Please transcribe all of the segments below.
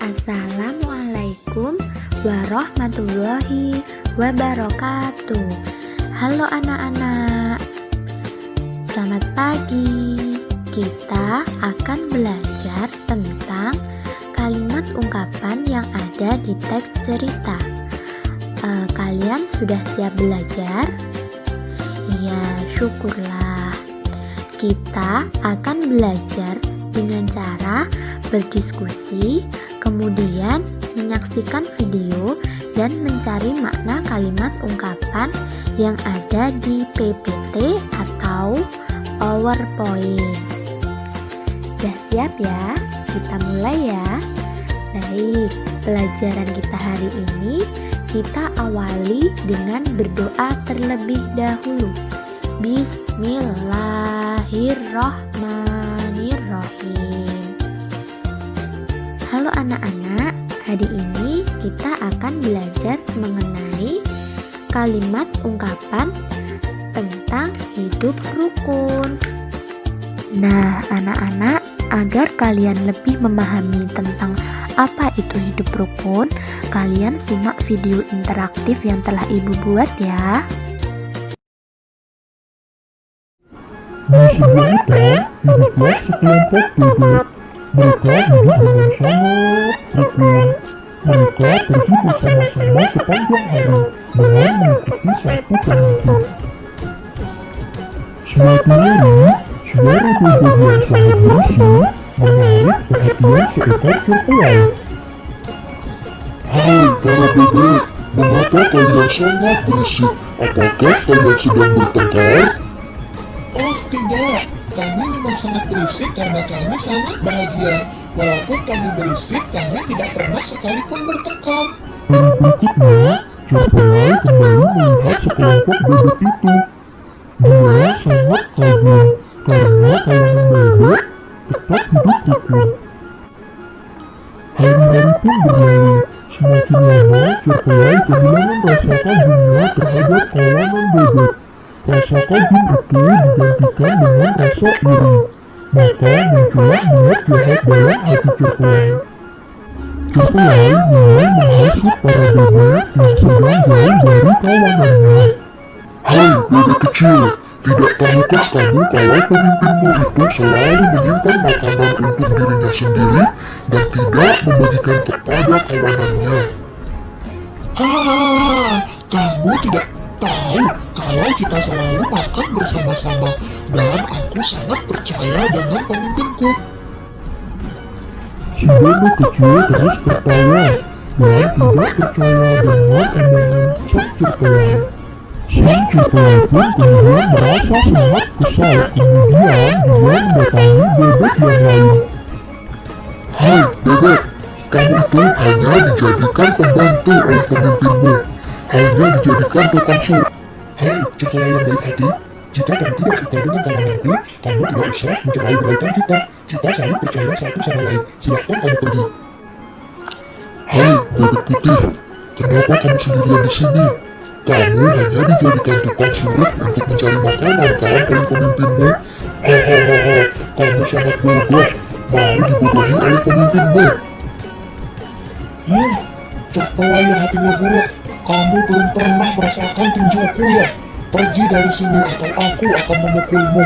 Assalamualaikum warahmatullahi wabarakatuh. Halo anak-anak, selamat pagi. Kita akan belajar tentang kalimat ungkapan yang ada di teks cerita. Kalian sudah siap belajar? Ya, syukurlah. Kita akan belajar dengan cara berdiskusi, kemudian menyaksikan video dan mencari makna kalimat ungkapan yang ada di PPT atau PowerPoint. Sudah siap ya? Kita mulai ya. Baik, pelajaran kita hari ini kita awali dengan berdoa terlebih dahulu. Bismillahirrahmanirrahim. Halo anak-anak, hari ini kita akan belajar mengenai kalimat ungkapan tentang hidup rukun. Nah, anak-anak, agar kalian lebih memahami tentang apa itu hidup rukun, kalian simak video interaktif yang telah Ibu buat ya. Di sebuah hutan, hiduplah sekelompok bebek. Mereka hidup dengan sangat rukun. Mereka pergi bersama-sama sepanjang hari dengan mengikuti satu pemimpin. Suatu hari, suara bebek yang sangat berisik menarik perhatian seekor serpelai. Hai para bebek, mengapa kalian sangat berisik? Apakah kalian sedang bertengkar? Oh tidak, kami memang sangat berisik karena kami sangat bahagia. Walaupun kami berisik, kami tidak pernah sekalipun bertengkar. Dan berikutnya, serpelai kembali melihat sekelompok bebek itu. Dia sangat kagum karena kawanan bebek tetap hidup rukun. Hari-hari pun berlalu. Semakin lama, serpelai kehilangan rasa kagumnya terhadap kawanan bebek. Rasa kagum itu digantikan dengan rasa iri. Maka muncullah niat jahat dalam hati serpelai. Serpelai mulai menghasut para bebek yang sedang jauh dari kawanannya. Hai bebek kecil, tidak tahukah kamu kalau pemimpinmu itu selalu menyimpan makanan untuk dirinya sendiri dan tidak membagikan kepada kawanannya? Hahaha, kamu tidak tahu kalau kita selalu makan bersama-sama dan aku sangat percaya dengan pemimpinku. Si bebek kecil terus tertawa dan tidak percaya dengan omongan sang serpelai. Sang serpelai pun kemudian merasa sangat kesal. Kemudian dia mendatangi bebek yang lain. Hai bebek, kamu itu hanya dijadikan pembantu oleh pemimpinmu. Hanya dijadikan tukang sur. Hai serpelai yang baik hati, jika kamu tidak suka dengan kawananku, kamu tidak usah mencerai-beraikan kita. Kita saling percaya satu sama lain. Silahkan kamu pergi. Hai bebek putih, kenapa kamu sendirian di sini? Kamu hanya dijadikan tukang surut untuk mencari makanan kan oleh pemimpinmu? Hahaha, kamu sangat bodoh, mau dibodohi oleh pemimpinmu. Serpelai yang hatinya buruk, kamu belum pernah merasakan tinjuku ya? Pergi dari sini atau aku akan memukulmu.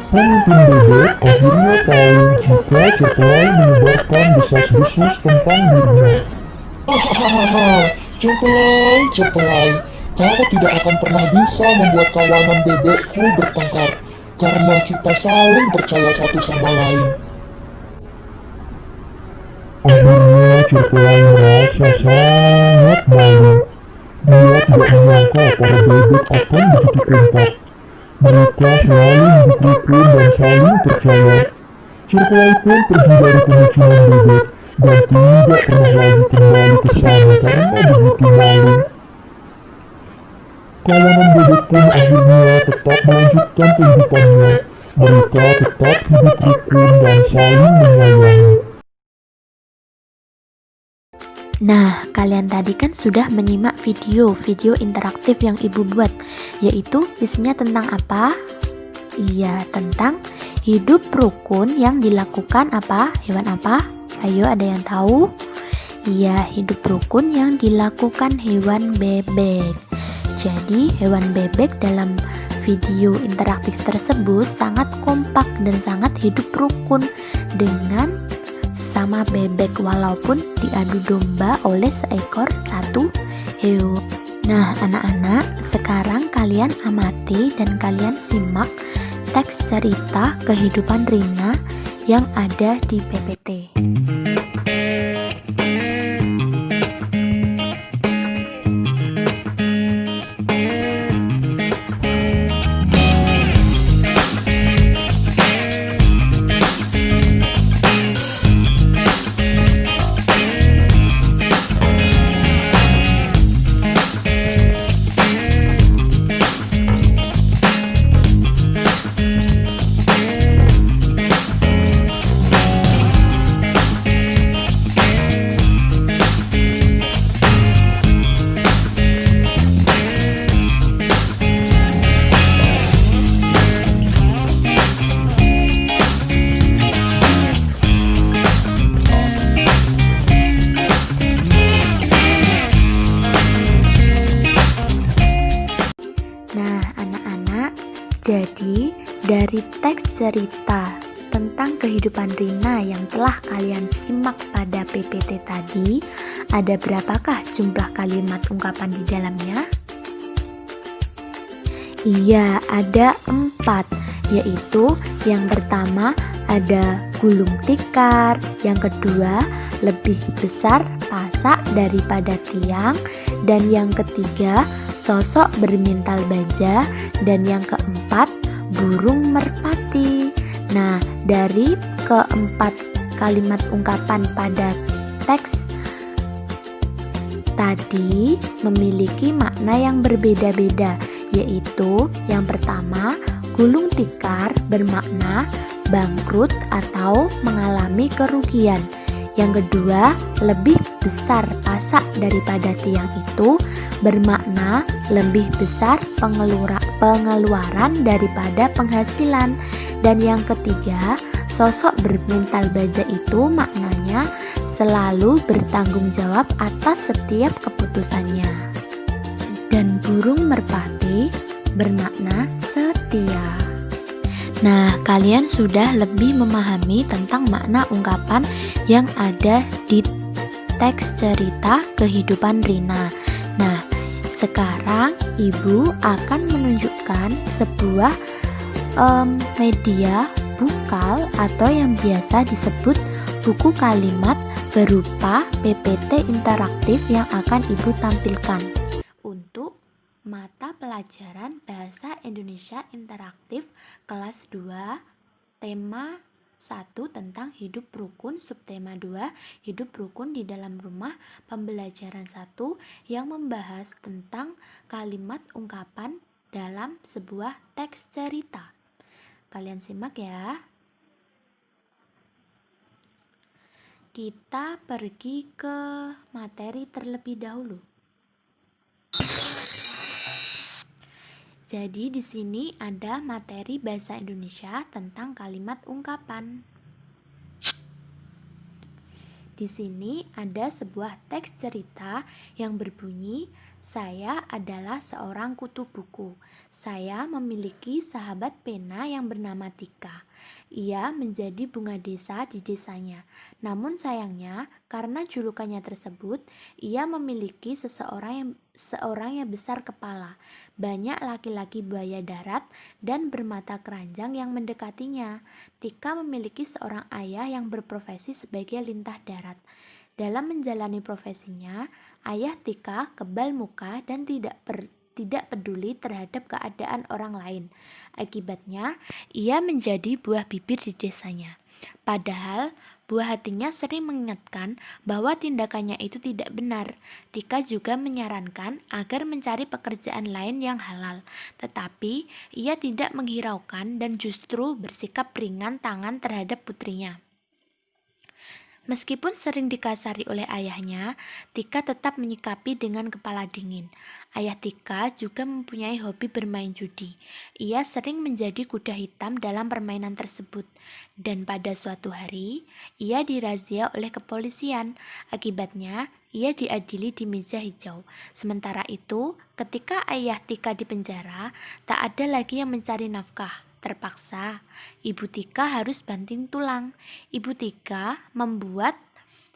Pemimpin bebek akhirnya tahu jika serpelai menyebarkan desas-desus tentang dirinya. Hahaha, Serpelai, kau tidak akan pernah bisa membuat kawanan bebekku bertengkar karena kita saling percaya satu sama lain. Akhirnya serpelai merasa sangat malu. Dia tidak menyangka para bebek akan begitu kompak. Mereka selalu hidup rukun dan saling percaya. Serpelai pun pergi dari pemukiman bebek dan tidak pernah lagi kembali ke sana karena begitu malu. Kawanan bebek pun akhirnya tetap melanjutkan kehidupannya. Mereka tetap hidup rukun dan saling menyayangi. Nah, kalian tadi kan sudah menyimak video interaktif yang Ibu buat, yaitu isinya tentang apa? Iya, tentang hidup rukun yang dilakukan apa? Hewan apa? Ayo, ada yang tahu? Iya, hidup rukun yang dilakukan hewan bebek. Jadi, hewan bebek dalam video interaktif tersebut sangat kompak dan sangat hidup rukun dengan sesama bebek walaupun diadu domba oleh seekor satu hewan. Nah, anak-anak, sekarang kalian amati dan kalian simak teks cerita kehidupan Rina yang ada di PPT. Jadi, dari teks cerita tentang kehidupan Rina yang telah kalian simak pada PPT tadi, ada berapakah jumlah kalimat ungkapan di dalamnya? Iya, ada 4, yaitu yang pertama ada gulung tikar, yang kedua lebih besar pasak daripada tiang, dan yang ketiga sosok bermintal baja, dan yang keempat burung merpati. Nah, dari keempat kalimat ungkapan pada teks tadi memiliki makna yang berbeda-beda, yaitu yang pertama, gulung tikar bermakna bangkrut atau mengalami kerugian. Yang kedua, lebih besar pasak daripada tiang itu bermakna lebih besar pengeluaran daripada penghasilan. Dan yang ketiga, sosok bermental baja itu maknanya selalu bertanggung jawab atas setiap keputusannya. Dan burung merpati bermakna setia. Nah, kalian sudah lebih memahami tentang makna ungkapan yang ada di teks cerita kehidupan Rina. Nah, sekarang Ibu akan menunjukkan sebuah media bukal atau yang biasa disebut buku kalimat berupa PPT interaktif yang akan Ibu tampilkan untuk mata pelajaran Bahasa Indonesia Interaktif kelas 2, tema 1 tentang hidup rukun, subtema 2 hidup rukun di dalam rumah, pembelajaran 1 yang membahas tentang kalimat ungkapan dalam sebuah teks cerita. Kalian simak ya. Kita pergi ke materi terlebih dahulu. Jadi di sini ada materi bahasa Indonesia tentang kalimat ungkapan. Di sini ada sebuah teks cerita yang berbunyi, saya adalah seorang kutu buku. Saya memiliki sahabat pena yang bernama Tika. Ia menjadi bunga desa di desanya. Namun sayangnya, karena julukannya tersebut, ia memiliki seorang yang besar kepala, banyak laki-laki buaya darat, dan bermata keranjang yang mendekatinya. Tika memiliki seorang ayah yang berprofesi sebagai lintah darat. Dalam menjalani profesinya, ayah Tika kebal muka dan tidak peduli terhadap keadaan orang lain. Akibatnya, ia menjadi buah bibir di desanya. Padahal, buah hatinya sering mengingatkan bahwa tindakannya itu tidak benar. Tika juga menyarankan agar mencari pekerjaan lain yang halal. Tetapi, ia tidak menghiraukan dan justru bersikap ringan tangan terhadap putrinya. Meskipun sering dikasari oleh ayahnya, Tika tetap menyikapi dengan kepala dingin. Ayah Tika juga mempunyai hobi bermain judi. Ia sering menjadi kuda hitam dalam permainan tersebut. Dan pada suatu hari, ia dirazia oleh kepolisian. Akibatnya, ia diadili di meja hijau. Sementara itu, ketika ayah Tika dipenjara, tak ada lagi yang mencari nafkah. Terpaksa, Ibu Tika harus banting tulang. Ibu Tika membuat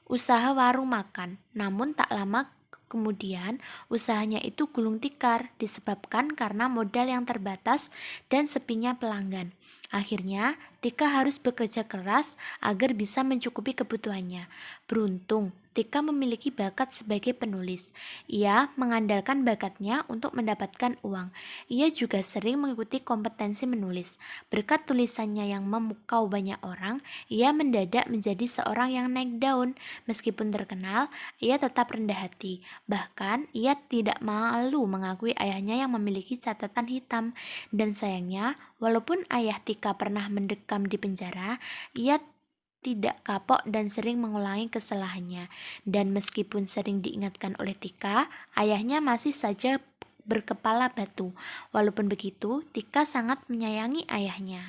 usaha warung makan, namun tak lama kemudian usahanya itu gulung tikar disebabkan karena modal yang terbatas dan sepinya pelanggan. Akhirnya, Tika harus bekerja keras agar bisa mencukupi kebutuhannya. Beruntung, Tika memiliki bakat sebagai penulis. Ia mengandalkan bakatnya untuk mendapatkan uang. Ia juga sering mengikuti kompetensi menulis. Berkat tulisannya yang memukau banyak orang, ia mendadak menjadi seorang yang naik daun. Meskipun terkenal, ia tetap rendah hati. Bahkan, ia tidak malu mengakui ayahnya yang memiliki catatan hitam. Dan sayangnya, walaupun ayah Tika pernah mendekam di penjara, ia tidak kapok dan sering mengulangi kesalahannya. Dan meskipun sering diingatkan oleh Tika, ayahnya masih saja berkepala batu. Walaupun begitu, Tika sangat menyayangi ayahnya.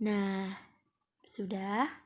Nah, sudah.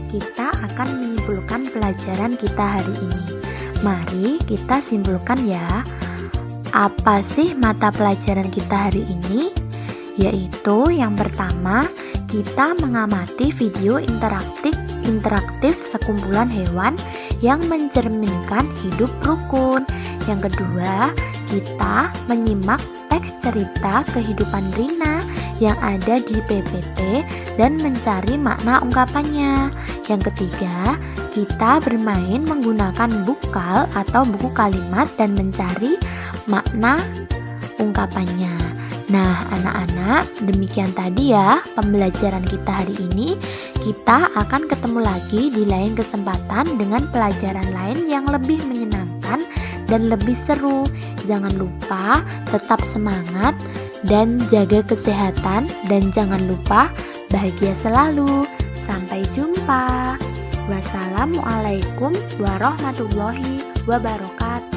Kita akan menyimpulkan pelajaran kita hari ini. Mari kita simpulkan ya. Apa sih mata pelajaran kita hari ini? Yaitu yang pertama, kita mengamati video interaktif sekumpulan hewan yang mencerminkan hidup rukun. Yang kedua, kita menyimak teks cerita kehidupan Rina yang ada di PPT dan mencari makna ungkapannya. Yang ketiga, kita bermain menggunakan bukal atau buku kalimat dan mencari makna ungkapannya. Nah, anak-anak, demikian tadi ya pembelajaran kita hari ini. Kita akan ketemu lagi di lain kesempatan dengan pelajaran lain yang lebih menyenangkan dan lebih seru. Jangan lupa tetap semangat dan jaga kesehatan, dan jangan lupa bahagia selalu. Sampai jumpa. Wassalamualaikum warahmatullahi wabarakatuh.